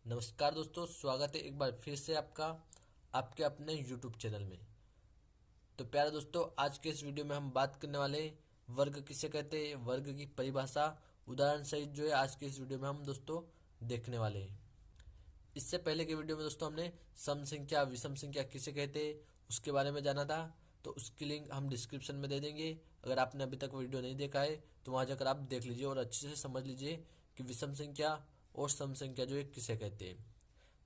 नमस्कार दोस्तों, स्वागत है एक बार फिर से आपका आपके अपने YouTube चैनल में। तो प्यारे दोस्तों, आज के इस वीडियो में हम बात करने वाले हैं वर्ग किसे कहते हैं, वर्ग की परिभाषा उदाहरण सहित जो है आज के इस वीडियो में हम दोस्तों देखने वाले हैं। इससे पहले के वीडियो में दोस्तों हमने सम संख्या विषम संख्या किसे कहते हैं उसके बारे में जाना था, तो उसकी लिंक हम डिस्क्रिप्शन में दे देंगे। अगर आपने अभी तक वीडियो नहीं देखा है तो वहाँ जाकर आप देख लीजिए और अच्छे से समझ लीजिए कि विषम संख्या और सम संख्या जो है किसे कहते हैं।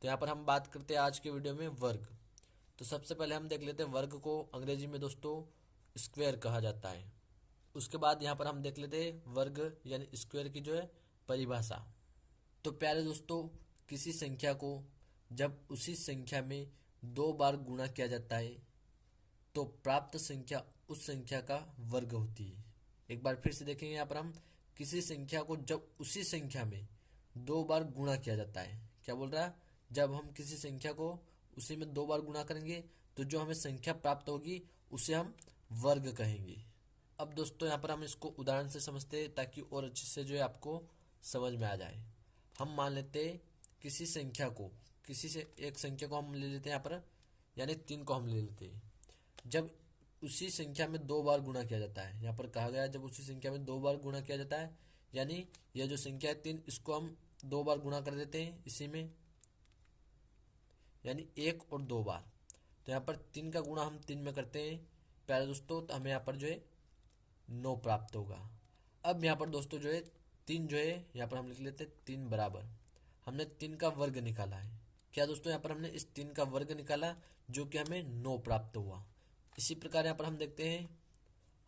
तो यहाँ पर हम बात करते हैं आज के वीडियो में वर्ग। तो सबसे पहले हम देख लेते हैं वर्ग को अंग्रेजी में दोस्तों स्क्वायर कहा जाता है। उसके बाद यहाँ पर हम देख लेते हैं वर्ग यानी स्क्वायर की जो है परिभाषा। तो प्यारे दोस्तों, किसी संख्या को जब उसी संख्या में दो बार गुणा किया जाता है तो प्राप्त संख्या उस संख्या का वर्ग होती है। एक बार फिर से देखेंगे, यहाँ पर हम किसी संख्या को जब उसी संख्या में दो बार गुणा किया जाता है, क्या बोल रहा है, जब हम किसी संख्या को उसी में दो बार गुणा करेंगे तो जो हमें संख्या प्राप्त होगी उसे हम वर्ग कहेंगे। अब दोस्तों यहाँ पर हम इसको उदाहरण से समझते हैं ताकि और अच्छे से जो है आपको समझ में आ जाए। हम मान लेते हैं किसी संख्या को, किसी से एक संख्या को हम ले लेते हैं यहाँ पर, यानी 3 को हम ले लेते हैं। जब उसी संख्या में दो बार गुणा किया जाता है, यहाँ पर कहा गया जब उसी संख्या में दो बार गुणा किया जाता है, यानी यह जो संख्या है 3, इसको हम दो बार गुणा कर देते हैं इसी में, यानी 1 और 2 बार। तो यहाँ पर 3 का गुणा हम 3 में करते हैं प्यारे दोस्तों, तो हमें यहाँ पर जो है 9 प्राप्त होगा। अब यहाँ पर दोस्तों जो है 3 जो है यहाँ पर हम लिख लेते हैं 3 बराबर, हमने 3 का वर्ग निकाला है। क्या दोस्तों, यहाँ पर हमने इस 3 का वर्ग निकाला जो कि हमें 9 प्राप्त हुआ। इसी प्रकार यहाँ पर हम देखते हैं,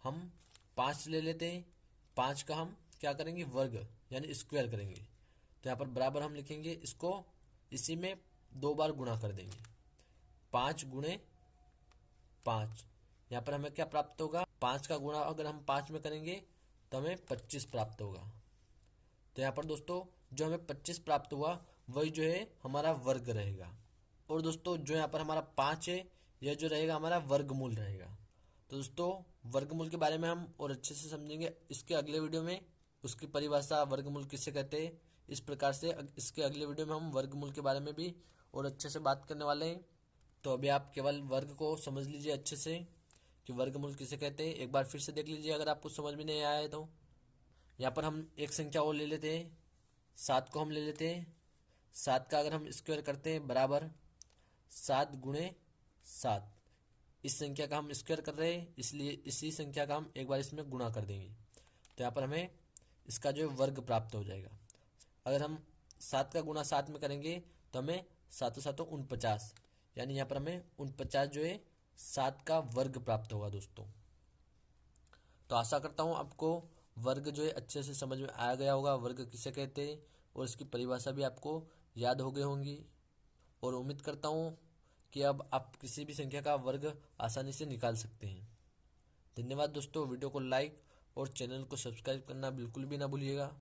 हम 5 ले लेते हैं, 5 का हम क्या करेंगे, वर्ग यानी स्क्वायर करेंगे। तो यहाँ पर बराबर हम लिखेंगे, इसको इसी में 2 बार गुणा कर देंगे, 5 गुणे 5। यहाँ पर हमें क्या प्राप्त होगा, 5 का गुणा अगर हम 5 में करेंगे तो हमें 25 प्राप्त होगा। तो यहाँ पर दोस्तों जो हमें 25 प्राप्त हुआ वही जो है हमारा वर्ग रहेगा। और दोस्तों जो यहाँ पर हमारा 5 है, यह जो रहेगा हमारा वर्गमूल रहेगा। तो दोस्तों वर्गमूल के बारे में हम और अच्छे से समझेंगे इसके अगले वीडियो में, उसकी परिभाषा वर्गमूल किसे कहते हैं। इस प्रकार से इसके अगले वीडियो में हम वर्गमूल के बारे में भी और अच्छे से बात करने वाले हैं। तो अभी आप केवल वर्ग को समझ लीजिए अच्छे से कि वर्गमूल किसे कहते हैं। एक बार फिर से देख लीजिए अगर आपको समझ में नहीं आया है तो। यहाँ पर हम एक संख्या और ले लेते हैं, 7 को हम ले लेते हैं। 7 का अगर हम स्क्वायर करते हैं बराबर 7 गुणे 7। इस संख्या का हम स्क्वायर कर रहे हैं, इसलिए इसी संख्या का हम एक बार इसमें गुणा कर देंगे। तो यहाँ पर हमें इसका जो है वर्ग प्राप्त हो जाएगा। अगर हम 7 का गुणा 7 में करेंगे तो हमें 7 7 49, यानी यहाँ पर हमें 49 जो है 7 का वर्ग प्राप्त होगा दोस्तों। तो आशा करता हूँ आपको वर्ग जो है अच्छे से समझ में आ गया होगा, वर्ग किसे कहते हैं और इसकी परिभाषा भी आपको याद हो गई होंगी। और उम्मीद करता हूँ कि अब आप किसी भी संख्या का वर्ग आसानी से निकाल सकते हैं। धन्यवाद दोस्तों, वीडियो को लाइक और चैनल को सब्सक्राइब करना बिल्कुल भी ना भूलिएगा।